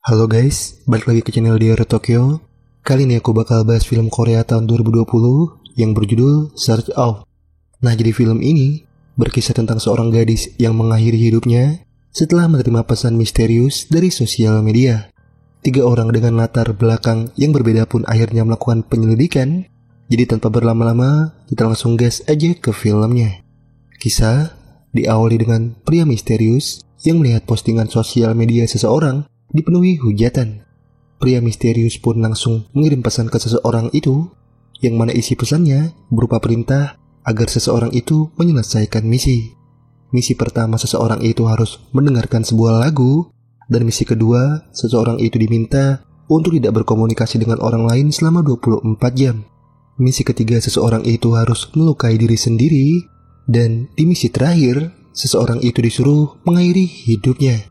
Halo guys, balik lagi ke channel Diary Tokyo. Kali ini aku bakal bahas film Korea tahun 2020 yang berjudul Search Out. Nah, jadi film ini berkisah tentang seorang gadis yang mengakhiri hidupnya setelah menerima pesan misterius dari sosial media. 3 orang dengan latar belakang yang berbeda pun akhirnya melakukan penyelidikan. Jadi tanpa berlama-lama, kita langsung gas aja ke filmnya. Kisah diawali dengan pria misterius yang melihat postingan sosial media seseorang dipenuhi hujatan. Pria misterius pun langsung mengirim pesan ke seseorang itu, yang mana isi pesannya berupa perintah agar seseorang itu menyelesaikan misi. Misi pertama, seseorang itu harus mendengarkan sebuah lagu, dan misi kedua, seseorang itu diminta untuk tidak berkomunikasi dengan orang lain selama 24 jam. Misi ketiga, seseorang itu harus melukai diri sendiri, dan di misi terakhir, seseorang itu disuruh mengakhiri hidupnya.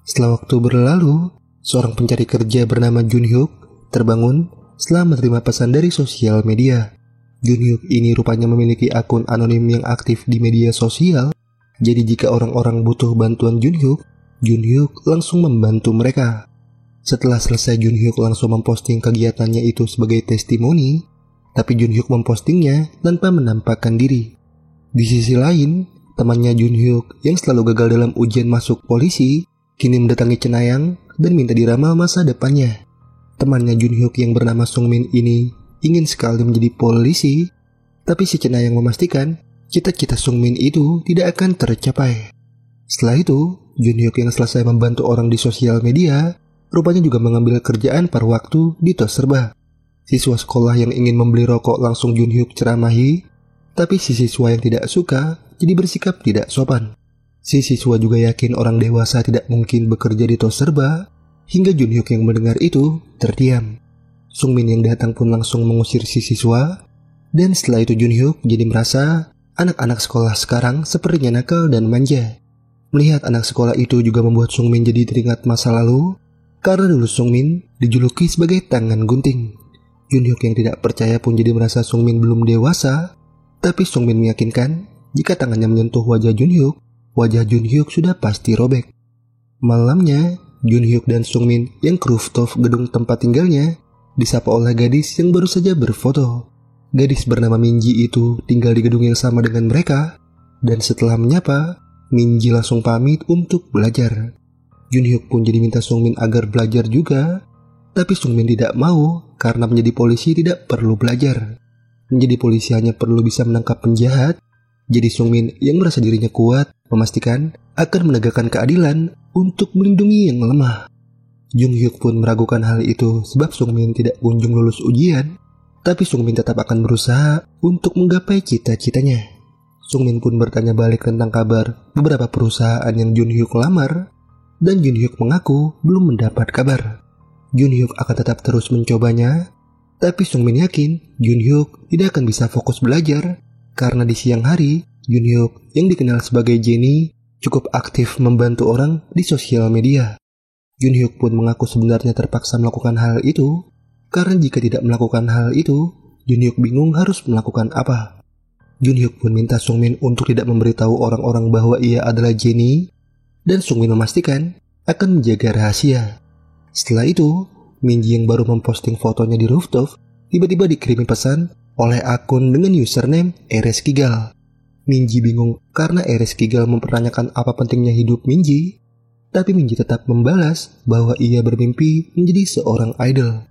Setelah waktu berlalu, seorang pencari kerja bernama Junhyuk terbangun setelah menerima pesan dari sosial media. Junhyuk ini rupanya memiliki akun anonim yang aktif di media sosial. Jadi jika orang-orang butuh bantuan Junhyuk, Junhyuk langsung membantu mereka. Setelah selesai, Junhyuk langsung memposting kegiatannya itu sebagai testimoni, tapi Junhyuk mempostingnya tanpa menampakkan diri. Di sisi lain, temannya Junhyuk yang selalu gagal dalam ujian masuk polisi kini mendatangi Cenayang dan minta diramal masa depannya. Temannya Junhyuk yang bernama Sungmin ini ingin sekali menjadi polisi, tapi si Cenayang memastikan cita-cita Sungmin itu tidak akan tercapai. Setelah itu, Junhyuk yang selesai membantu orang di sosial media, rupanya juga mengambil kerjaan paruh waktu di tos serba. Siswa sekolah yang ingin membeli rokok langsung Junhyuk ceramahi, tapi si siswa yang tidak suka jadi bersikap tidak sopan. Si siswa juga yakin orang dewasa tidak mungkin bekerja di tos serba, hingga Junhyuk yang mendengar itu terdiam. Sungmin yang datang pun langsung mengusir si siswa, dan setelah itu Junhyuk jadi merasa anak-anak sekolah sekarang sepertinya nakal dan manja. Melihat anak sekolah itu juga membuat Sungmin jadi teringat masa lalu, karena dulu Sungmin dijuluki sebagai tangan gunting. Junhyuk yang tidak percaya pun jadi merasa Sungmin belum dewasa, tapi Sungmin meyakinkan jika tangannya menyentuh wajah Junhyuk, wajah Junhyuk sudah pasti robek. Malamnya, Junhyuk dan Sungmin yang ke rooftop gedung tempat tinggalnya disapa oleh gadis yang baru saja berfoto. Gadis bernama Minji itu tinggal di gedung yang sama dengan mereka, dan setelah menyapa, Minji langsung pamit untuk belajar. Junhyuk pun jadi minta Sungmin agar belajar juga, tapi Sungmin tidak mau karena menjadi polisi tidak perlu belajar. Menjadi polisi hanya perlu bisa menangkap penjahat. Jadi Sungmin yang merasa dirinya kuat memastikan akan menegakkan keadilan untuk melindungi yang lemah. Junhyuk pun meragukan hal itu sebab Sungmin tidak kunjung lulus ujian, tapi Sungmin tetap akan berusaha untuk menggapai cita-citanya. Sungmin pun bertanya balik tentang kabar beberapa perusahaan yang Junhyuk lamar, dan Junhyuk mengaku belum mendapat kabar. Junhyuk akan tetap terus mencobanya, tapi Sungmin yakin Junhyuk tidak akan bisa fokus belajar karena di siang hari Junhyuk yang dikenal sebagai Jenny cukup aktif membantu orang di sosial media. Junhyuk pun mengaku sebenarnya terpaksa melakukan hal itu karena jika tidak melakukan hal itu, Junhyuk bingung harus melakukan apa. Junhyuk pun minta Sungmin untuk tidak memberitahu orang-orang bahwa ia adalah Jenny, dan Sungmin memastikan akan menjaga rahasia. Setelah itu, Minji yang baru memposting fotonya di rooftop tiba-tiba dikirimi pesan oleh akun dengan username Eres Kigal. Minji bingung karena Eres Kigal mempertanyakan apa pentingnya hidup Minji, tapi Minji tetap membalas bahwa ia bermimpi menjadi seorang idol.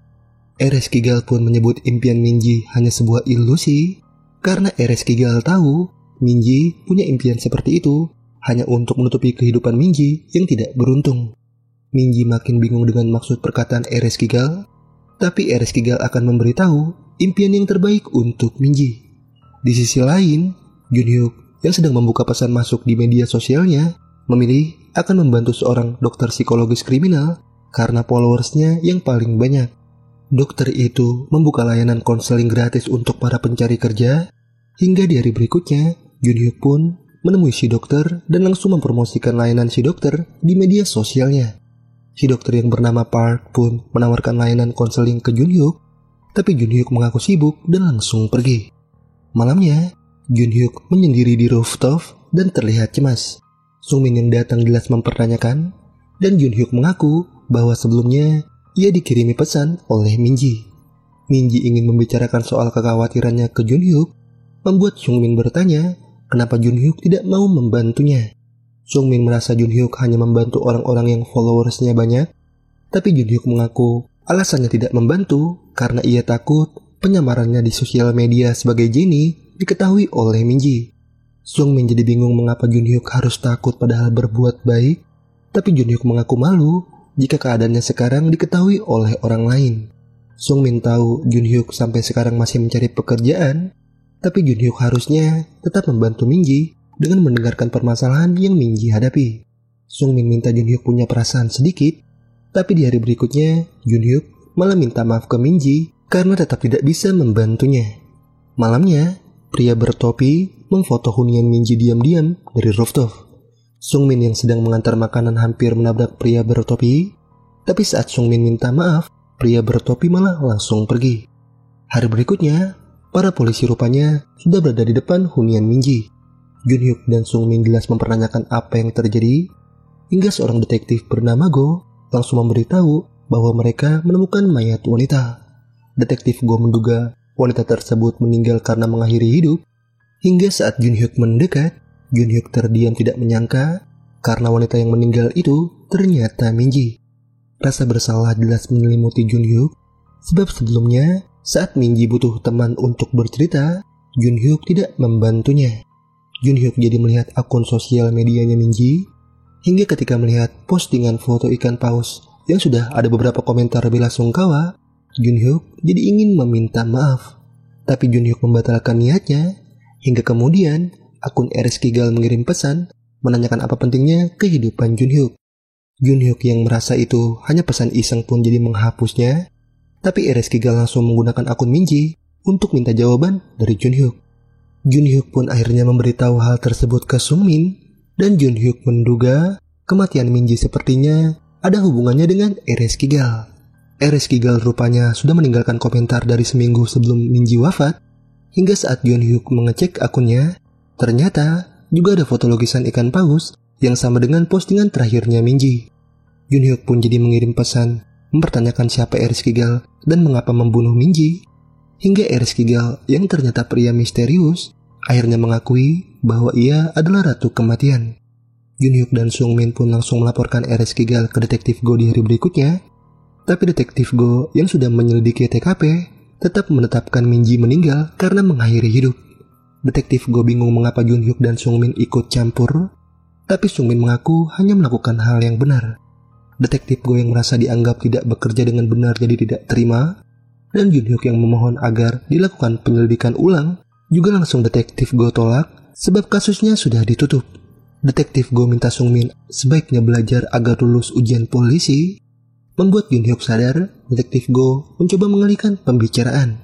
Eres Kigal pun menyebut impian Minji hanya sebuah ilusi, karena Eres Kigal tahu Minji punya impian seperti itu hanya untuk menutupi kehidupan Minji yang tidak beruntung. Minji makin bingung dengan maksud perkataan Eres Kigal, tapi Eres Kigal akan memberitahu impian yang terbaik untuk Minji. Di sisi lain, Junhyuk yang sedang membuka pesan masuk di media sosialnya memilih akan membantu seorang dokter psikologis kriminal karena followersnya yang paling banyak. Dokter itu membuka layanan konseling gratis untuk para pencari kerja, hingga di hari berikutnya Junhyuk pun menemui si dokter dan langsung mempromosikan layanan si dokter di media sosialnya. Si dokter yang bernama Park pun menawarkan layanan konseling ke Junhyuk, tapi Junhyuk mengaku sibuk dan langsung pergi. Malamnya, Junhyuk menyendiri di rooftop dan terlihat cemas. Sungmin yang datang jelas mempertanyakan, dan Junhyuk mengaku bahwa sebelumnya ia dikirimi pesan oleh Minji. Minji ingin membicarakan soal kekhawatirannya ke Junhyuk, membuat Sungmin bertanya kenapa Junhyuk tidak mau membantunya. Sungmin merasa Junhyuk hanya membantu orang-orang yang followersnya banyak, tapi Junhyuk mengaku alasannya tidak membantu karena ia takut penyamarannya di sosial media sebagai Jennie diketahui oleh Minji. Sungmin jadi bingung mengapa Junhyuk harus takut padahal berbuat baik, tapi Junhyuk mengaku malu jika keadaannya sekarang diketahui oleh orang lain. Sungmin tahu Junhyuk sampai sekarang masih mencari pekerjaan, tapi Junhyuk harusnya tetap membantu Minji dengan mendengarkan permasalahan yang Minji hadapi. Sungmin minta Junhyuk punya perasaan sedikit, tapi di hari berikutnya Junhyuk malah minta maaf ke Minji karena tetap tidak bisa membantunya. Malamnya, pria bertopi memfoto hunian Minji diam-diam dari rooftop. Sungmin yang sedang mengantar makanan hampir menabrak pria bertopi, tapi saat Sungmin minta maaf, pria bertopi malah langsung pergi. Hari berikutnya, para polisi rupanya sudah berada di depan hunian Minji. Junhyuk dan Sungmin jelas mempertanyakan apa yang terjadi, hingga seorang detektif bernama Go langsung memberitahu bahwa mereka menemukan mayat wanita. Detektif Go menduga wanita tersebut meninggal karena mengakhiri hidup, hingga saat Junhyuk mendekat, Junhyuk terdiam tidak menyangka karena wanita yang meninggal itu ternyata Minji. Rasa bersalah jelas menyelimuti Junhyuk, sebab sebelumnya saat Minji butuh teman untuk bercerita, Junhyuk tidak membantunya. Junhyuk jadi melihat akun sosial medianya Minji, hingga ketika melihat postingan foto ikan paus yang sudah ada beberapa komentar bela sungkawa, Junhyuk jadi ingin meminta maaf. Tapi Junhyuk membatalkan niatnya, hingga kemudian akun Eres Kigal mengirim pesan menanyakan apa pentingnya kehidupan Junhyuk. Junhyuk yang merasa itu hanya pesan iseng pun jadi menghapusnya, tapi Eres Kigal langsung menggunakan akun Minji untuk minta jawaban dari Junhyuk. Junhyuk pun akhirnya memberitahu hal tersebut ke Sungmin, dan Junhyuk menduga kematian Minji sepertinya ada hubungannya dengan Eres Kigal. Eres Kigal rupanya sudah meninggalkan komentar dari seminggu sebelum Minji wafat, hingga saat Junhyuk mengecek akunnya, ternyata juga ada foto lukisan ikan paus yang sama dengan postingan terakhirnya Minji. Junhyuk pun jadi mengirim pesan mempertanyakan siapa Eres Kigal dan mengapa membunuh Minji, hingga Eres Kigal yang ternyata pria misterius akhirnya mengakui bahwa ia adalah ratu kematian. Junhyuk dan Sungmin pun langsung melaporkan Eres Kigal ke detektif Go di hari berikutnya, tapi detektif Go yang sudah menyelidiki TKP tetap menetapkan Minji meninggal karena mengakhiri hidup. Detektif Go bingung mengapa Junhyuk dan Sungmin ikut campur, tapi Sungmin mengaku hanya melakukan hal yang benar. Detektif Go yang merasa dianggap tidak bekerja dengan benar jadi tidak terima, dan Junhyuk yang memohon agar dilakukan penyelidikan ulang juga langsung detektif Go tolak sebab kasusnya sudah ditutup. Detektif Go minta Sungmin sebaiknya belajar agar lulus ujian polisi, membuat Junhyuk sadar detektif Go mencoba mengalihkan pembicaraan.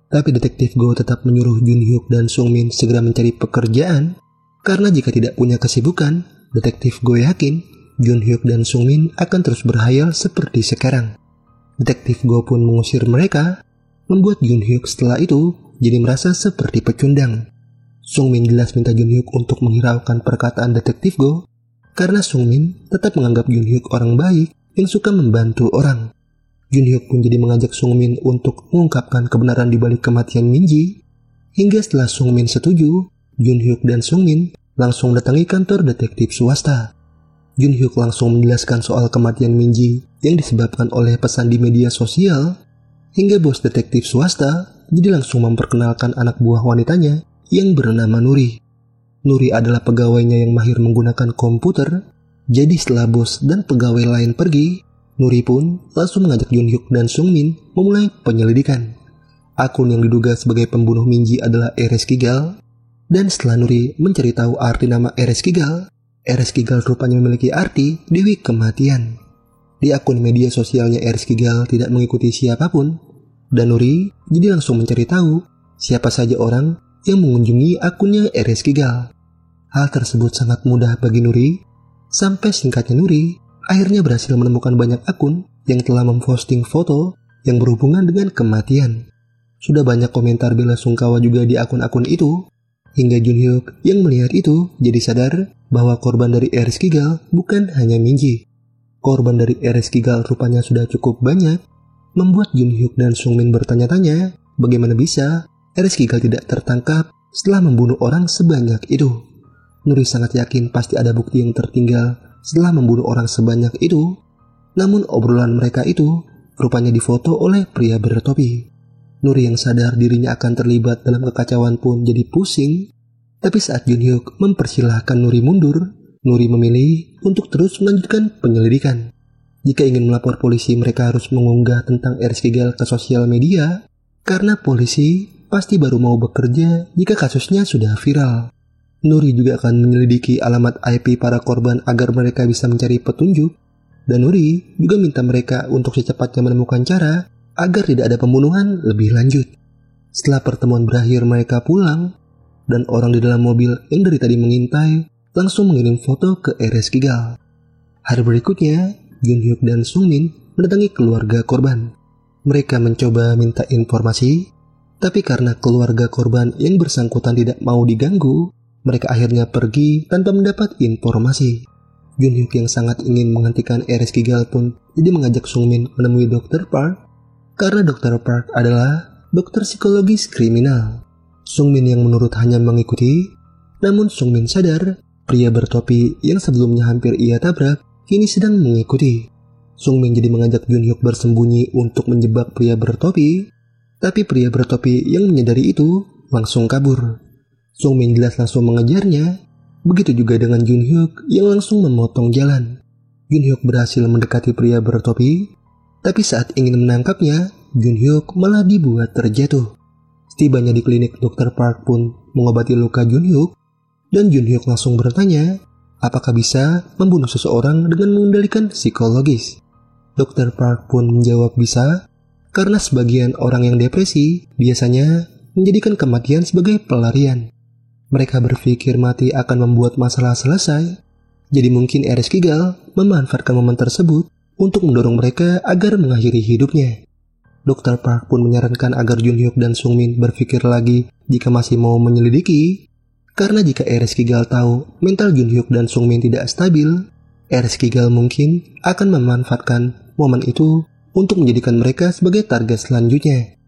Tapi detektif Go tetap menyuruh Junhyuk dan Sungmin segera mencari pekerjaan, karena jika tidak punya kesibukan, detektif Go yakin Junhyuk dan Sungmin akan terus berhayal seperti sekarang. Detektif Go pun mengusir mereka, membuat Junhyuk setelah itu jadi merasa seperti pecundang. Sungmin jelas minta Junhyuk untuk menghiraukan perkataan detektif Go, karena Sungmin tetap menganggap Junhyuk orang baik yang suka membantu orang. Junhyuk pun jadi mengajak Sungmin untuk mengungkapkan kebenaran di balik kematian Minji, hingga setelah Sungmin setuju, Junhyuk dan Sungmin langsung datangi kantor detektif swasta. Junhyuk langsung menjelaskan soal kematian Minji yang disebabkan oleh pesan di media sosial, hingga bos detektif swasta jadi langsung memperkenalkan anak buah wanitanya yang bernama Nuri. Nuri adalah pegawainya yang mahir menggunakan komputer, jadi setelah bos dan pegawai lain pergi, Nuri pun langsung mengajak Junhyuk dan Sungmin memulai penyelidikan. Akun yang diduga sebagai pembunuh Minji adalah Eres Kigal, dan setelah Nuri mencari tahu arti nama Eres Kigal rupanya memiliki arti Dewi Kematian. Di akun media sosialnya Eres Kigal tidak mengikuti siapapun, dan Nuri jadi langsung mencari tahu siapa saja orang yang mengunjungi akunnya Eres Kigal. Hal tersebut sangat mudah bagi Nuri, sampai singkatnya Nuri akhirnya berhasil menemukan banyak akun yang telah memposting foto yang berhubungan dengan kematian. Sudah banyak komentar bela sungkawa juga di akun-akun itu, hingga Junhyuk yang melihat itu jadi sadar bahwa korban dari Eres Kigal bukan hanya Minji. korban dari RS Kigal rupanya sudah cukup banyak, membuat Jun Hyuk dan Sung Min bertanya-tanya bagaimana bisa RS Kigal tidak tertangkap setelah membunuh orang sebanyak itu. Nuri sangat yakin pasti ada bukti yang tertinggal setelah membunuh orang sebanyak itu. Namun obrolan mereka itu rupanya difoto oleh pria bertopi. Nuri yang sadar dirinya akan terlibat dalam kekacauan pun jadi pusing. Tapi saat Jun Hyuk mempersilahkan Nuri mundur, Nuri memilih untuk terus melanjutkan penyelidikan. Jika ingin melapor polisi, mereka harus mengunggah tentang RS Kigal ke sosial media, karena polisi pasti baru mau bekerja jika kasusnya sudah viral. Nuri juga akan menyelidiki alamat IP para korban agar mereka bisa mencari petunjuk, dan Nuri juga minta mereka untuk secepatnya menemukan cara agar tidak ada pembunuhan lebih lanjut. Setelah pertemuan berakhir, mereka pulang, dan orang di dalam mobil yang dari tadi mengintai langsung mengirim foto ke RS Kigal. Hari berikutnya, Jun Hyuk dan Sung Min mendatangi keluarga korban. Mereka mencoba minta informasi, tapi karena keluarga korban yang bersangkutan tidak mau diganggu, mereka akhirnya pergi tanpa mendapat informasi. Jun Hyuk yang sangat ingin menghentikan RS Kigal pun jadi mengajak Sung Min menemui Dr. Park, karena Dr. Park adalah dokter psikologis kriminal. Sung Min yang menurut hanya mengikuti, namun Sung Min sadar pria bertopi yang sebelumnya hampir ia tabrak kini sedang mengikuti. Sung Min jadi mengajak Jun Hyuk bersembunyi untuk menjebak pria bertopi, tapi pria bertopi yang menyadari itu langsung kabur. Sung Min jelas langsung mengejarnya, begitu juga dengan Jun Hyuk yang langsung memotong jalan. Jun Hyuk berhasil mendekati pria bertopi, tapi saat ingin menangkapnya, Jun Hyuk malah dibuat terjatuh. Setibanya di klinik, Dr. Park pun mengobati luka Jun Hyuk, dan Jun Hyuk langsung bertanya, apakah bisa membunuh seseorang dengan mengendalikan psikologis? Dr. Park pun menjawab bisa, karena sebagian orang yang depresi biasanya menjadikan kematian sebagai pelarian. Mereka berpikir mati akan membuat masalah selesai, jadi mungkin RS Kigal memanfaatkan momen tersebut untuk mendorong mereka agar mengakhiri hidupnya. Dr. Park pun menyarankan agar Jun Hyuk dan Sung Min berpikir lagi jika masih mau menyelidiki, karena jika RS Kigal tahu mental Jun Hyuk dan Sung Min tidak stabil, RS Kigal mungkin akan memanfaatkan momen itu untuk menjadikan mereka sebagai target selanjutnya.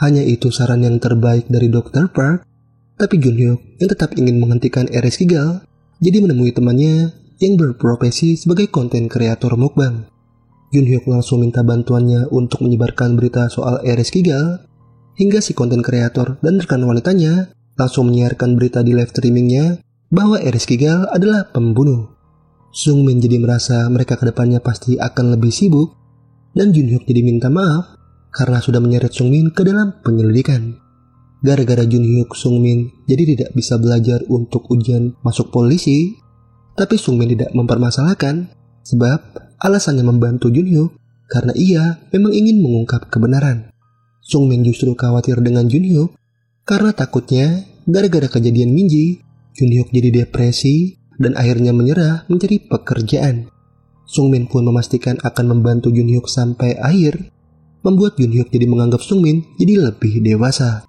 Hanya itu saran yang terbaik dari Dr. Park, tapi Jun Hyuk yang tetap ingin menghentikan RS Kigal jadi menemui temannya yang berprofesi sebagai konten kreator mukbang. Jun Hyuk langsung minta bantuannya untuk menyebarkan berita soal RS Kigal, hingga si konten kreator dan rekan wanitanya langsung menyiarkan berita di live streamingnya bahwa RS Kigal adalah pembunuh. Sung Min jadi merasa mereka kedepannya pasti akan lebih sibuk, dan Jun Hyuk jadi minta maaf karena sudah menyeret Sung Min ke dalam penyelidikan. Gara-gara Jun Hyuk, Sung Min jadi tidak bisa belajar untuk ujian masuk polisi, tapi Sung Min tidak mempermasalahkan sebab alasannya membantu Jun Hyuk karena ia memang ingin mengungkap kebenaran. Sung Min justru khawatir dengan Jun Hyuk karena takutnya gara-gara kejadian Minji, Jun Hyuk jadi depresi dan akhirnya menyerah mencari pekerjaan. Sung Min pun memastikan akan membantu Jun Hyuk sampai akhir, membuat Jun Hyuk jadi menganggap Sung Min jadi lebih dewasa.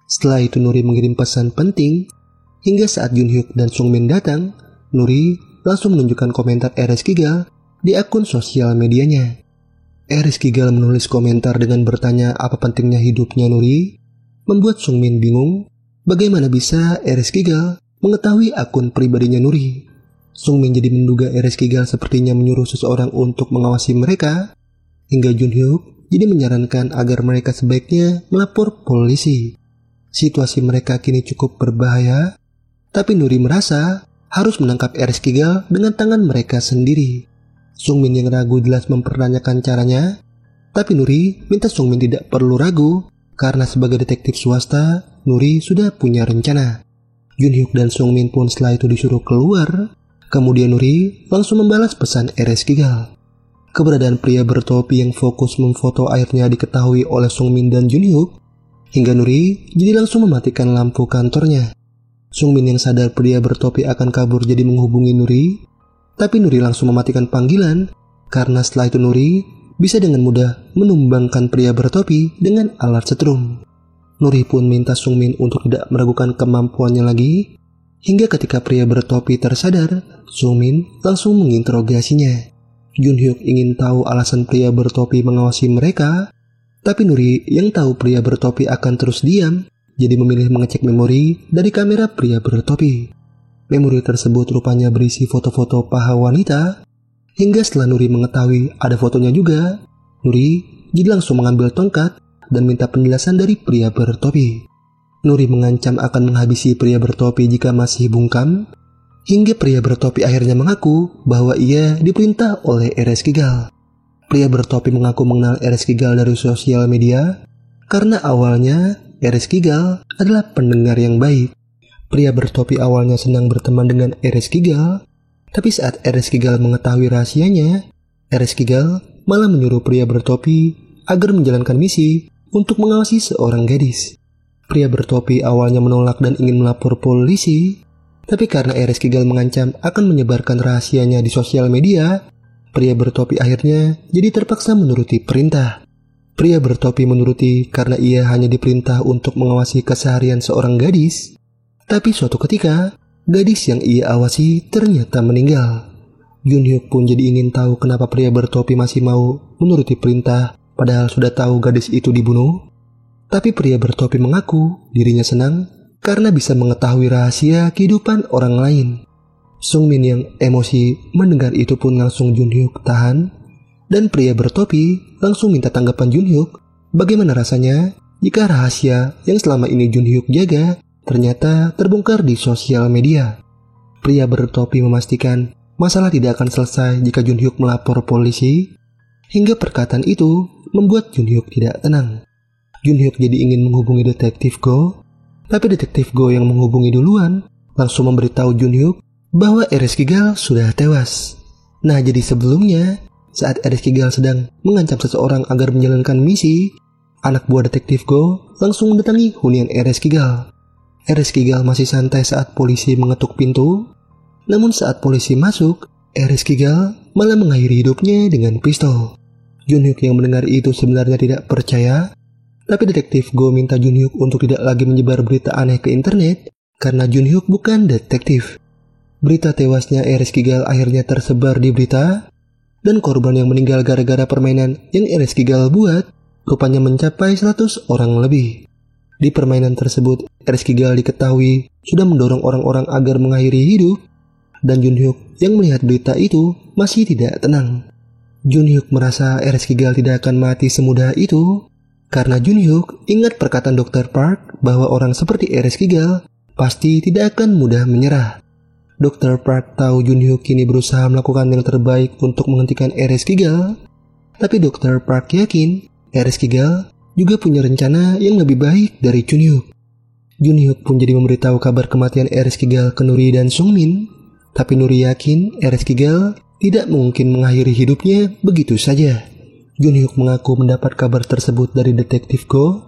Setelah itu Nuri mengirim pesan penting, hingga saat Jun Hyuk dan Sung Min datang, Nuri langsung menunjukkan komentar RS Kigal di akun sosial medianya. RS Kigal menulis komentar dengan bertanya apa pentingnya hidupnya Nuri, membuat Sung Min bingung bagaimana bisa RS Kigal mengetahui akun pribadinya Nuri. Sung Min jadi menduga RS Kigal sepertinya menyuruh seseorang untuk mengawasi mereka, hingga Jun Hyuk jadi menyarankan agar mereka sebaiknya melapor polisi. Situasi mereka kini cukup berbahaya, tapi Nuri merasa harus menangkap RS Kigal dengan tangan mereka sendiri. Sung Min yang ragu jelas mempertanyakan caranya, tapi Nuri minta Sung Min tidak perlu ragu, karena sebagai detektif swasta, Nuri sudah punya rencana. Jun Hyuk dan Sung Min pun setelah itu disuruh keluar, kemudian Nuri langsung membalas pesan RS Kigal. Keberadaan pria bertopi yang fokus memfoto akhirnya diketahui oleh Sung Min dan Jun Hyuk, hingga Nuri jadi langsung mematikan lampu kantornya. Sung Min yang sadar pria bertopi akan kabur jadi menghubungi Nuri, tapi Nuri langsung mematikan panggilan karena setelah itu Nuri bisa dengan mudah menumbangkan pria bertopi dengan alat setrum. Nuri pun minta Sung Min untuk tidak meragukan kemampuannya lagi, hingga ketika pria bertopi tersadar, Sung Min langsung menginterogasinya. Junhyuk ingin tahu alasan pria bertopi mengawasi mereka, tapi Nuri yang tahu pria bertopi akan terus diam, jadi memilih mengecek memori dari kamera pria bertopi. Memori tersebut rupanya berisi foto-foto paha wanita, hingga setelah Nuri mengetahui ada fotonya juga, Nuri jadi langsung mengambil tongkat dan minta penjelasan dari pria bertopi. Nuri mengancam akan menghabisi pria bertopi jika masih bungkam, hingga pria bertopi akhirnya mengaku bahwa ia diperintah oleh RS Kigal. Pria bertopi mengaku mengenal RS Kigal dari sosial media, karena awalnya RS Kigal adalah pendengar yang baik. Pria bertopi awalnya senang berteman dengan RS Kigal, tapi saat RS Kigal mengetahui rahasianya, RS Kigal malah menyuruh pria bertopi agar menjalankan misi untuk mengawasi seorang gadis. Pria bertopi awalnya menolak dan ingin melapor polisi, tapi karena RS Kigal mengancam akan menyebarkan rahasianya di sosial media, pria bertopi akhirnya jadi terpaksa menuruti perintah. Pria bertopi menuruti karena ia hanya diperintah untuk mengawasi keseharian seorang gadis, tapi suatu ketika, gadis yang ia awasi ternyata meninggal. Junhyuk pun jadi ingin tahu kenapa pria bertopi masih mau menuruti perintah padahal sudah tahu gadis itu dibunuh. Tapi pria bertopi mengaku dirinya senang karena bisa mengetahui rahasia kehidupan orang lain. Sungmin yang emosi mendengar itu pun langsung Junhyuk tahan, dan pria bertopi langsung minta tanggapan Junhyuk bagaimana rasanya jika rahasia yang selama ini Junhyuk jaga ternyata terbongkar di sosial media. Pria bertopi memastikan masalah tidak akan selesai jika Junhyuk melapor polisi, hingga perkataan itu membuat Junhyuk tidak tenang. Junhyuk jadi ingin menghubungi detektif Go, tapi detektif Go yang menghubungi duluan langsung memberitahu Junhyuk bahwa RS Kigal sudah tewas. Nah, jadi sebelumnya saat RS Kigal sedang mengancam seseorang agar menjalankan misi, anak buah detektif Go langsung mendatangi hunian RS Kigal. RS Kigal masih santai saat polisi mengetuk pintu, namun saat polisi masuk, RS Kigal malah mengakhiri hidupnya dengan pistol. Junhyuk yang mendengar itu sebenarnya tidak percaya, tapi detektif Go minta Junhyuk untuk tidak lagi menyebar berita aneh ke internet karena Junhyuk bukan detektif. Berita tewasnya RS Kigal akhirnya tersebar di berita, dan korban yang meninggal gara-gara permainan yang RS Kigal buat rupanya mencapai 100 orang lebih. Di permainan tersebut, RS Kigal diketahui sudah mendorong orang-orang agar mengakhiri hidup, dan Junhyuk yang melihat berita itu masih tidak tenang. Junhyuk merasa RS Kigal tidak akan mati semudah itu, karena Junhyuk ingat perkataan Dr. Park bahwa orang seperti RS Kigal pasti tidak akan mudah menyerah. Dr. Park tahu Junhyuk kini berusaha melakukan yang terbaik untuk menghentikan RS Kigal, tapi Dr. Park yakin RS Kigal juga punya rencana yang lebih baik dari Junhyuk. Junhyuk pun jadi memberitahu kabar kematian RS Kigal ke Nuri dan Sungmin, tapi Nuri yakin RS Kigal tidak mungkin mengakhiri hidupnya begitu saja. Junhyuk mengaku mendapat kabar tersebut dari detektif Go,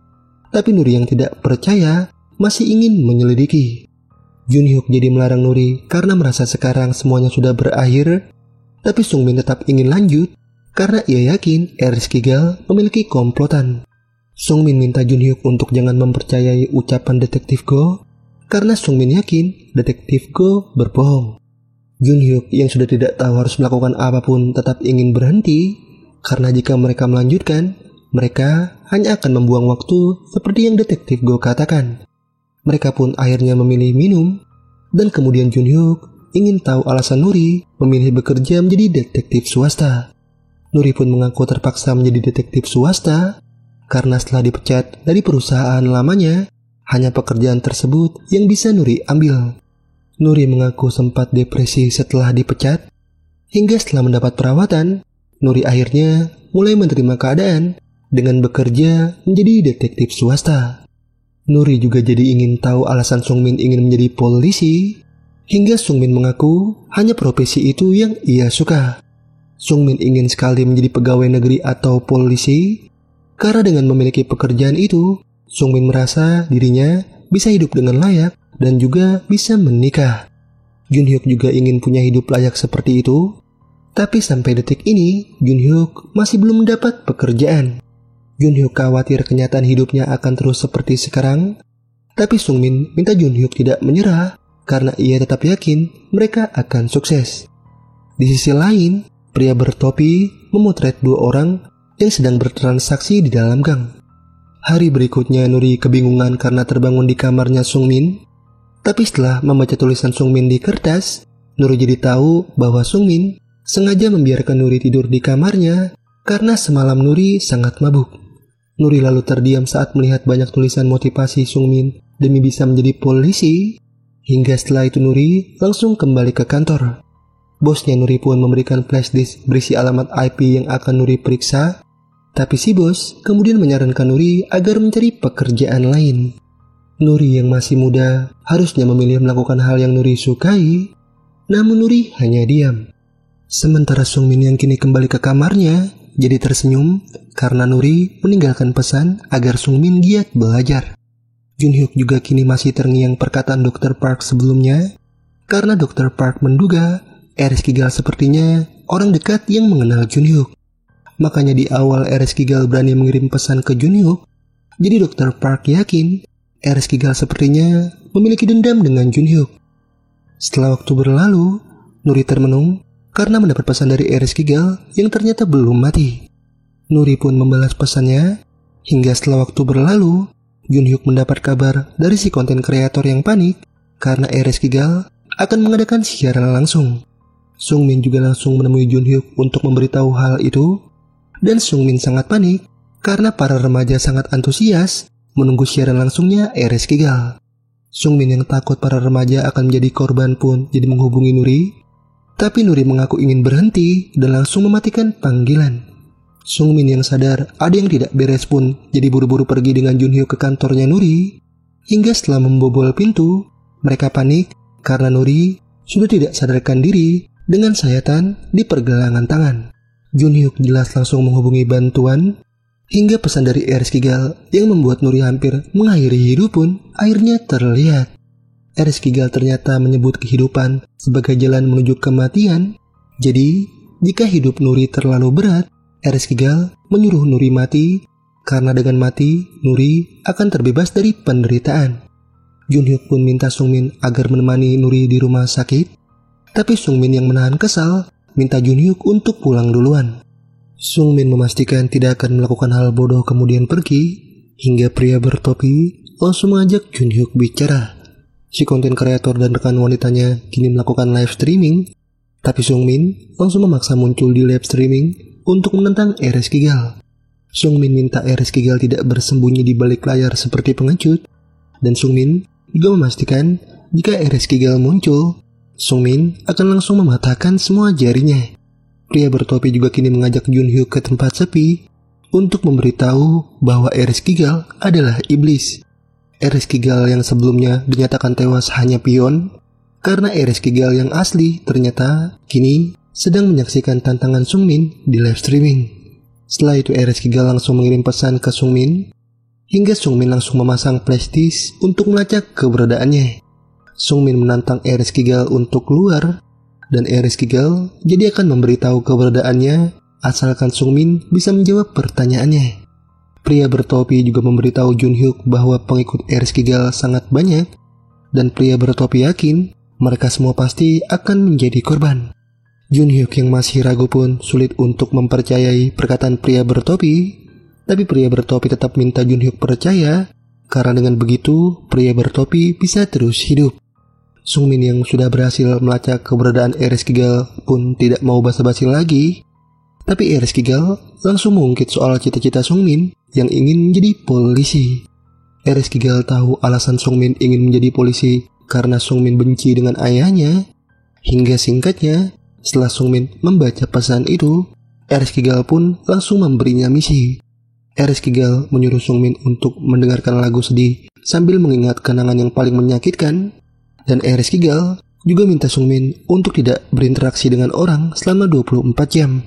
tapi Nuri yang tidak percaya masih ingin menyelidiki. Junhyuk jadi melarang Nuri karena merasa sekarang semuanya sudah berakhir, tapi Sungmin tetap ingin lanjut karena ia yakin RS Kigal memiliki komplotan. Sungmin minta Junhyuk untuk jangan mempercayai ucapan detektif Go, karena Sungmin yakin detektif Go berbohong. Junhyuk yang sudah tidak tahu harus melakukan apapun tetap ingin berhenti, karena jika mereka melanjutkan, mereka hanya akan membuang waktu seperti yang detektif Go katakan. Mereka pun akhirnya memilih minum, dan kemudian Junhyuk ingin tahu alasan Nuri memilih bekerja menjadi detektif swasta. Nuri pun mengaku terpaksa menjadi detektif swasta, karena setelah dipecat dari perusahaan lamanya, hanya pekerjaan tersebut yang bisa Nuri ambil. Nuri mengaku sempat depresi setelah dipecat, hingga setelah mendapat perawatan, Nuri akhirnya mulai menerima keadaan dengan bekerja menjadi detektif swasta. Nuri juga jadi ingin tahu alasan Sungmin ingin menjadi polisi, hingga Sungmin mengaku hanya profesi itu yang ia suka. Sungmin ingin sekali menjadi pegawai negeri atau polisi, karena dengan memiliki pekerjaan itu, Sungmin merasa dirinya bisa hidup dengan layak dan juga bisa menikah. Junhyuk juga ingin punya hidup layak seperti itu, tapi sampai detik ini Junhyuk masih belum mendapat pekerjaan. Junhyuk khawatir kenyataan hidupnya akan terus seperti sekarang, tapi Sungmin minta Junhyuk tidak menyerah karena ia tetap yakin mereka akan sukses. Di sisi lain, pria bertopi memotret dua orang yang sedang bertransaksi di dalam gang. Hari berikutnya Nuri kebingungan karena terbangun di kamarnya Sung Min. Tapi setelah membaca tulisan Sung Min di kertas, Nuri jadi tahu bahwa Sung Min sengaja membiarkan Nuri tidur di kamarnya karena semalam Nuri sangat mabuk. Nuri lalu terdiam saat melihat banyak tulisan motivasi Sung Min demi bisa menjadi polisi. Hingga setelah itu Nuri langsung kembali ke kantor. Bosnya Nuri pun memberikan flash disk berisi alamat IP yang akan Nuri periksa. Tapi si bos kemudian menyarankan Nuri agar mencari pekerjaan lain. Nuri yang masih muda harusnya memilih melakukan hal yang Nuri sukai, namun Nuri hanya diam. Sementara Sung Min yang kini kembali ke kamarnya jadi tersenyum karena Nuri meninggalkan pesan agar Sung Min giat belajar. Jun Hyuk juga kini masih terngiang perkataan Dr. Park sebelumnya karena Dr. Park menduga RS Kigal sepertinya orang dekat yang mengenal Jun Hyuk. Makanya di awal RS Kigal berani mengirim pesan ke Jun Hyuk. Jadi Dr. Park yakin RS Kigal sepertinya memiliki dendam dengan Jun Hyuk. Setelah waktu berlalu, Nuri termenung karena mendapat pesan dari RS Kigal yang ternyata belum mati. Nuri pun membalas pesannya, hingga setelah waktu berlalu, Jun Hyuk mendapat kabar dari si konten kreator yang panik karena RS Kigal akan mengadakan siaran langsung. Sung Min juga langsung menemui Jun Hyuk untuk memberitahu hal itu. Dan Sung Min sangat panik karena para remaja sangat antusias menunggu siaran langsungnya RS Kigal. Sung Min yang takut para remaja akan menjadi korban pun jadi menghubungi Nuri. Tapi Nuri mengaku ingin berhenti dan langsung mematikan panggilan. Sung Min yang sadar ada yang tidak beres pun jadi buru-buru pergi dengan Jun Hyuk ke kantornya Nuri. Hingga setelah membobol pintu, mereka panik karena Nuri sudah tidak sadarkan diri dengan sayatan di pergelangan tangan. Jun Hyuk jelas langsung menghubungi bantuan, hingga pesan dari RS Kigal yang membuat Nuri hampir mengakhiri hidup pun akhirnya terlihat. RS Kigal ternyata menyebut kehidupan sebagai jalan menuju kematian. Jadi, jika hidup Nuri terlalu berat, RS Kigal menyuruh Nuri mati, karena dengan mati, Nuri akan terbebas dari penderitaan. Jun Hyuk pun minta Sung Min agar menemani Nuri di rumah sakit, tapi Sung Min yang menahan kesal minta Jun Hyuk untuk pulang duluan. Sung Min memastikan tidak akan melakukan hal bodoh kemudian pergi, hingga pria bertopi langsung mengajak Jun Hyuk bicara. Si konten kreator dan rekan wanitanya kini melakukan live streaming, tapi Sung Min langsung memaksa muncul di live streaming untuk menentang RS Kigal. Sung Min minta RS Kigal tidak bersembunyi di balik layar seperti pengecut, dan Sung Min juga memastikan jika RS Kigal muncul, Sung Min akan langsung mematahkan semua jarinya. Pria bertopi juga kini mengajak Jun Hyuk ke tempat sepi untuk memberitahu bahwa RS Kigal adalah iblis. RS Kigal yang sebelumnya dinyatakan tewas hanya pion, karena RS Kigal yang asli ternyata kini sedang menyaksikan tantangan Sung Min di live streaming. Setelah itu RS Kigal langsung mengirim pesan ke Sung Min, hingga Sung Min langsung memasang flash disk untuk melacak keberadaannya. Sung Min menantang RS Kigal untuk keluar, dan RS Kigal jadi akan memberitahu keberadaannya asalkan Sung Min bisa menjawab pertanyaannya. Pria bertopi juga memberitahu Jun Hyuk bahwa pengikut RS Kigal sangat banyak, dan pria bertopi yakin mereka semua pasti akan menjadi korban. Jun Hyuk yang masih ragu pun sulit untuk mempercayai perkataan pria bertopi, tapi pria bertopi tetap minta Jun Hyuk percaya, karena dengan begitu pria bertopi bisa terus hidup. Sung Min yang sudah berhasil melacak keberadaan RS Kigal pun tidak mau basa-basi lagi. Tapi RS Kigal langsung mengungkit soal cita-cita Sung Min yang ingin menjadi polisi. RS Kigal tahu alasan Sung Min ingin menjadi polisi karena Sung Min benci dengan ayahnya. Hingga singkatnya, setelah Sung Min membaca pesan itu, RS Kigal pun langsung memberinya misi. RS Kigal menyuruh Sung Min untuk mendengarkan lagu sedih sambil mengingat kenangan yang paling menyakitkan. Dan RS Kigal juga minta Sung Min untuk tidak berinteraksi dengan orang selama 24 jam.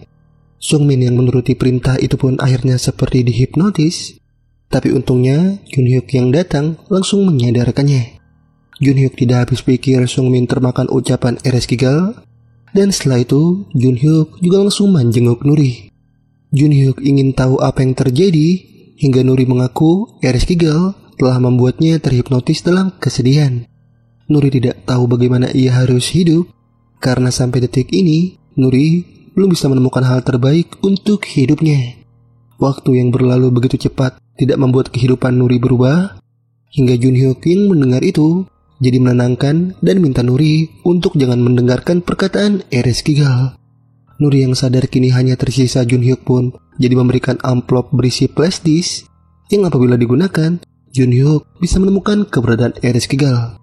Sung Min yang menuruti perintah itu pun akhirnya seperti dihipnotis. Tapi untungnya Jun Hyuk yang datang langsung menyadarkannya. Jun Hyuk tidak habis pikir Sung Min termakan ucapan RS Kigal. Dan setelah itu Jun Hyuk juga langsung menjenguk Nuri. Jun Hyuk ingin tahu apa yang terjadi, hingga Nuri mengaku RS Kigal telah membuatnya terhipnotis dalam kesedihan. Nuri tidak tahu bagaimana ia harus hidup, karena sampai detik ini Nuri belum bisa menemukan hal terbaik untuk hidupnya. Waktu yang berlalu begitu cepat tidak membuat kehidupan Nuri berubah, hingga Junhyuk yang mendengar itu jadi menenangkan dan minta Nuri untuk jangan mendengarkan perkataan Eres Kigal. Nuri yang sadar kini hanya tersisa Junhyuk pun jadi memberikan amplop berisi flash disk yang apabila digunakan, Junhyuk bisa menemukan keberadaan Eres Kigal.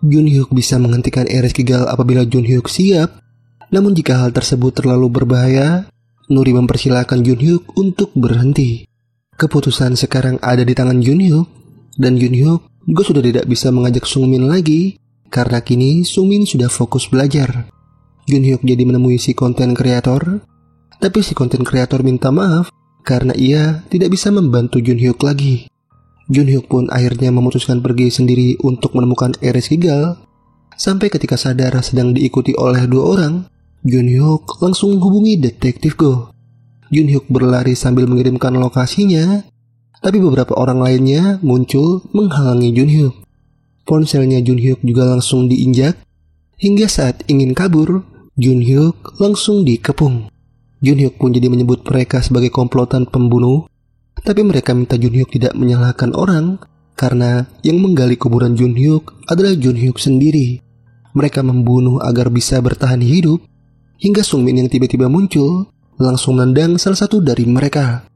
Junhyuk bisa menghentikan Eres Kigal apabila Junhyuk siap, namun jika hal tersebut terlalu berbahaya, Nuri mempersilahkan Junhyuk untuk berhenti. Keputusan sekarang ada di tangan Junhyuk, dan Junhyuk juga sudah tidak bisa mengajak Sungmin lagi karena kini Sungmin sudah fokus belajar. Junhyuk jadi menemui si konten kreator, tapi si konten kreator minta maaf karena ia tidak bisa membantu Junhyuk lagi. Junhyuk pun akhirnya memutuskan pergi sendiri untuk menemukan Eres Kigal. Sampai ketika sadar sedang diikuti oleh 2 orang, Junhyuk langsung menghubungi Detektif Go. Junhyuk berlari sambil mengirimkan lokasinya, tapi beberapa orang lainnya muncul menghalangi Junhyuk. Ponselnya Junhyuk juga langsung diinjak, hingga saat ingin kabur, Junhyuk langsung dikepung. Junhyuk pun jadi menyebut mereka sebagai komplotan pembunuh, tapi mereka minta Junhyuk tidak menyalahkan orang karena yang menggali kuburan Junhyuk adalah Junhyuk sendiri. Mereka membunuh agar bisa bertahan hidup, hingga Sungmin yang tiba-tiba muncul langsung menendang salah satu dari mereka.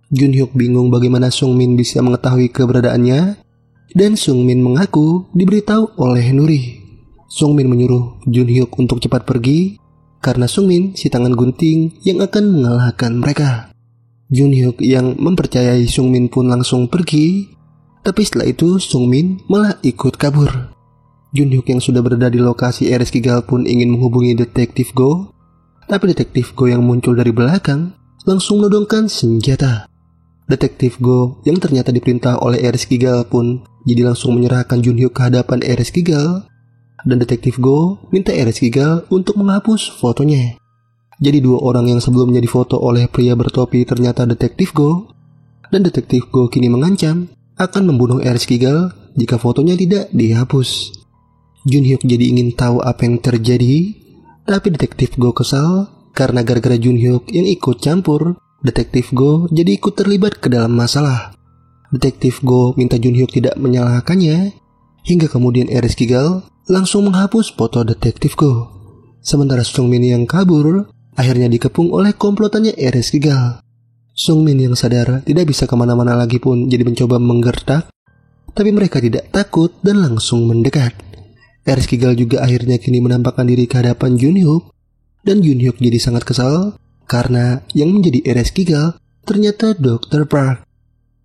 Junhyuk bingung bagaimana Sungmin bisa mengetahui keberadaannya, dan Sungmin mengaku diberitahu oleh Nuri. Sungmin menyuruh Junhyuk untuk cepat pergi karena Sungmin si tangan gunting yang akan mengalahkan mereka. Junhyuk yang mempercayai Sungmin pun langsung pergi, tapi setelah itu Sungmin malah ikut kabur. Junhyuk yang sudah berada di lokasi Eres Kigal pun ingin menghubungi Detektif Go, tapi Detektif Go yang muncul dari belakang langsung menodongkan senjata. Detektif Go yang ternyata diperintah oleh Eres Kigal pun jadi langsung menyerahkan Junhyuk ke hadapan Eres Kigal, dan Detektif Go minta Eres Kigal untuk menghapus fotonya. Jadi 2 orang yang sebelumnya difoto oleh pria bertopi ternyata Detektif Go, dan Detektif Go kini mengancam akan membunuh Eres Kigal jika fotonya tidak dihapus. Junhyuk jadi ingin tahu apa yang terjadi, tapi Detektif Go kesal karena gara-gara Junhyuk yang ikut campur, Detektif Go jadi ikut terlibat ke dalam masalah. Detektif Go minta Junhyuk tidak menyalahkannya, hingga kemudian Eres Kigal langsung menghapus foto Detektif Go. Sementara Sungmin yang kabur akhirnya dikepung oleh komplotannya Eres Kigal. Sungmin yang sadar tidak bisa kemana-mana lagi pun jadi mencoba menggertak, tapi mereka tidak takut dan langsung mendekat. Eres Kigal juga akhirnya kini menampakkan diri ke hadapan Junhyuk, dan Junhyuk jadi sangat kesal karena yang menjadi Eres Kigal ternyata Dr. Park.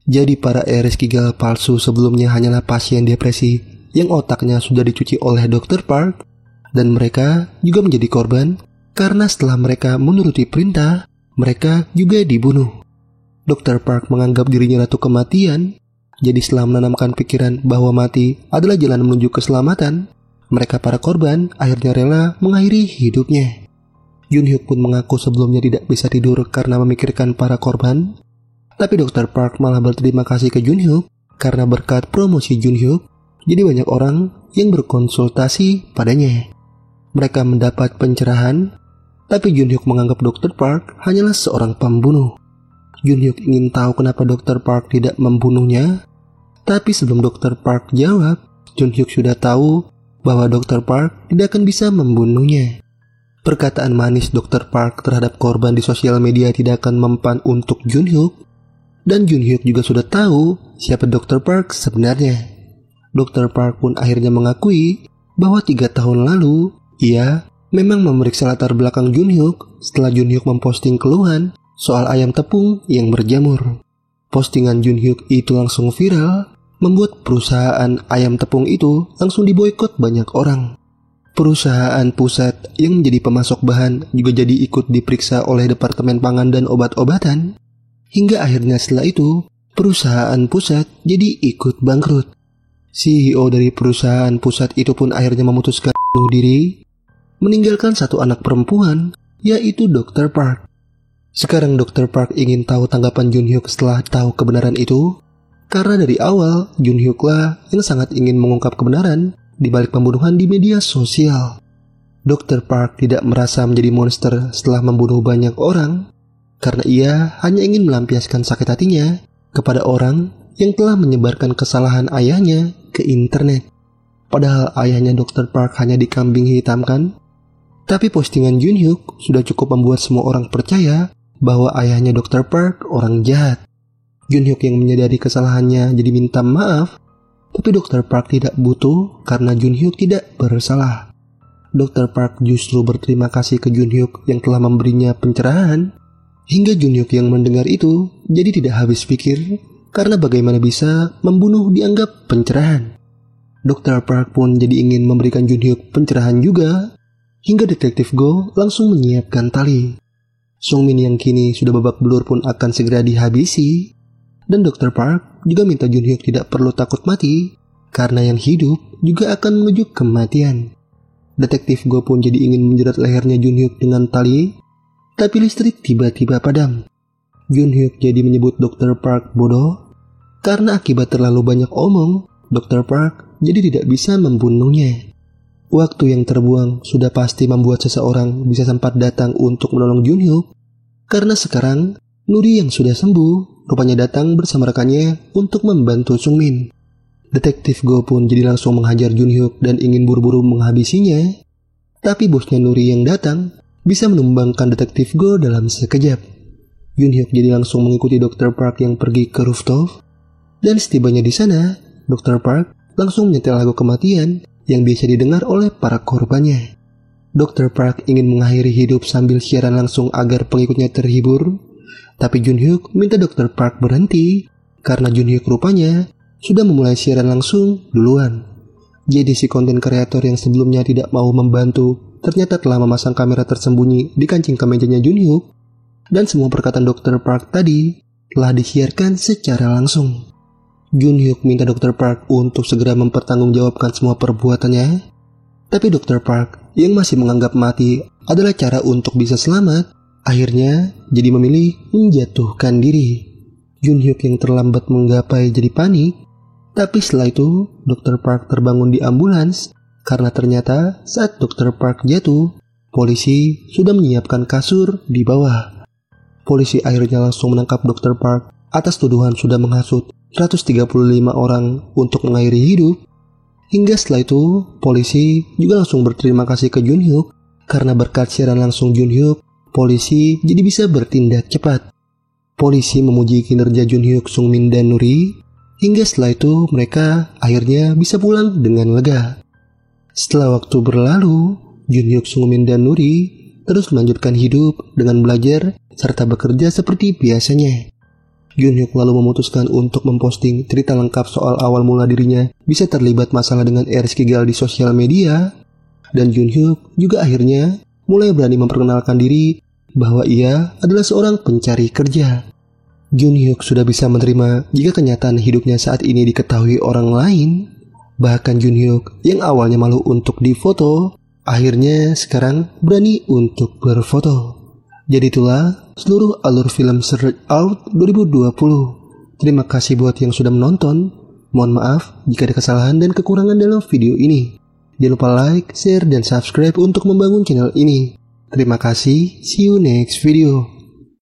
Jadi para Eres Kigal palsu sebelumnya hanyalah pasien depresi yang otaknya sudah dicuci oleh Dr. Park, dan mereka juga menjadi korban karena setelah mereka menuruti perintah, mereka juga dibunuh. Dr. Park menganggap dirinya ratu kematian, jadi setelah menanamkan pikiran bahwa mati adalah jalan menuju keselamatan, mereka para korban akhirnya rela mengakhiri hidupnya. Junhyuk pun mengaku sebelumnya tidak bisa tidur karena memikirkan para korban, tapi Dr. Park malah berterima kasih ke Junhyuk karena berkat promosi Junhyuk, jadi banyak orang yang berkonsultasi padanya. Mereka mendapat pencerahan, tapi Junhyuk menganggap Dr. Park hanyalah seorang pembunuh. Junhyuk ingin tahu kenapa Dr. Park tidak membunuhnya, tapi sebelum Dr. Park jawab, Junhyuk sudah tahu bahwa Dr. Park tidak akan bisa membunuhnya. Perkataan manis Dr. Park terhadap korban di sosial media tidak akan mempan untuk Junhyuk, dan Junhyuk juga sudah tahu siapa Dr. Park sebenarnya. Dr. Park pun akhirnya mengakui bahwa 3 tahun lalu ia memang memeriksa latar belakang Junhyuk setelah Junhyuk memposting keluhan soal ayam tepung yang berjamur. Postingan Junhyuk itu langsung viral, membuat perusahaan ayam tepung itu langsung diboikot banyak orang. Perusahaan pusat yang menjadi pemasok bahan juga jadi ikut diperiksa oleh Departemen Pangan dan Obat-obatan, hingga akhirnya setelah itu perusahaan pusat jadi ikut bangkrut. CEO dari perusahaan pusat itu pun akhirnya memutuskan bunuh diri, meninggalkan 1 anak perempuan, yaitu Dr. Park. Sekarang Dr. Park ingin tahu tanggapan Junhyuk setelah tahu kebenaran itu, karena dari awal Junhyuk lah yang sangat ingin mengungkap kebenaran di balik pembunuhan di media sosial. Dr. Park tidak merasa menjadi monster setelah membunuh banyak orang, karena ia hanya ingin melampiaskan sakit hatinya kepada orang yang telah menyebarkan kesalahan ayahnya ke internet. Padahal ayahnya Dr. Park hanya dikambing hitamkan, tapi postingan Junhyuk sudah cukup membuat semua orang percaya bahwa ayahnya Dr. Park orang jahat. Junhyuk yang menyadari kesalahannya jadi minta maaf, tapi Dr. Park tidak butuh karena Junhyuk tidak bersalah. Dr. Park justru berterima kasih ke Junhyuk yang telah memberinya pencerahan, hingga Junhyuk yang mendengar itu jadi tidak habis pikir karena bagaimana bisa membunuh dianggap pencerahan. Dr. Park pun jadi ingin memberikan Junhyuk pencerahan juga, hingga detektif Go langsung menyiapkan tali. Sungmin yang kini sudah babak belur pun akan segera dihabisi, dan Dr. Park juga minta Junhyuk tidak perlu takut mati, karena yang hidup juga akan menuju kematian. Detektif Go pun jadi ingin menjerat lehernya Junhyuk dengan tali, tapi listrik tiba-tiba padam. Junhyuk jadi menyebut Dr. Park bodoh, karena akibat terlalu banyak omong, Dr. Park jadi tidak bisa membunuhnya. Waktu yang terbuang sudah pasti membuat seseorang bisa sempat datang untuk menolong Junhyuk, karena sekarang Nuri yang sudah sembuh rupanya datang bersama rekannya untuk membantu Sungmin. Detektif Go pun jadi langsung menghajar Junhyuk dan ingin buru-buru menghabisinya, tapi bosnya Nuri yang datang bisa menumbangkan Detektif Go dalam sekejap. Junhyuk jadi langsung mengikuti Dr. Park yang pergi ke rooftop, dan setibanya di sana, Dr. Park langsung menyetel lagu kematian yang biasa didengar oleh para korbannya. Dr. Park ingin mengakhiri hidup sambil siaran langsung agar pengikutnya terhibur, tapi Junhyuk minta Dr. Park berhenti karena Junhyuk rupanya sudah memulai siaran langsung duluan. Jadi si konten kreator yang sebelumnya tidak mau membantu ternyata telah memasang kamera tersembunyi di kancing kemejanya Junhyuk, dan semua perkataan Dr. Park tadi telah disiarkan secara langsung. Junhyuk minta Dr. Park untuk segera mempertanggungjawabkan semua perbuatannya, tapi Dr. Park yang masih menganggap mati adalah cara untuk bisa selamat, akhirnya jadi memilih menjatuhkan diri. Junhyuk yang terlambat menggapai jadi panik, tapi setelah itu Dr. Park terbangun di ambulans karena ternyata saat Dr. Park jatuh, polisi sudah menyiapkan kasur di bawah. Polisi akhirnya langsung menangkap Dr. Park atas tuduhan sudah menghasut 135 orang untuk mengakhiri hidup. Hingga setelah itu, polisi juga langsung berterima kasih ke Junhyuk karena berkat siaran langsung Junhyuk, polisi jadi bisa bertindak cepat. Polisi memuji kinerja Junhyuk, Sungmin, dan Nuri, hingga setelah itu mereka akhirnya bisa pulang dengan lega. Setelah waktu berlalu, Junhyuk, Sungmin, dan Nuri terus melanjutkan hidup dengan belajar serta bekerja seperti biasanya. Junhyuk lalu memutuskan untuk memposting cerita lengkap soal awal mula dirinya bisa terlibat masalah dengan Rizky Gal di sosial media, dan Junhyuk juga akhirnya mulai berani memperkenalkan diri bahwa ia adalah seorang pencari kerja. Junhyuk sudah bisa menerima jika kenyataan hidupnya saat ini diketahui orang lain. Bahkan Junhyuk yang awalnya malu untuk difoto, akhirnya sekarang berani untuk berfoto. Jadi itulah seluruh alur film Search Out 2020. Terima kasih buat yang sudah menonton. Mohon maaf jika ada kesalahan dan kekurangan dalam video ini. Jangan lupa like, share, dan subscribe untuk membangun channel ini. Terima kasih, see you next video.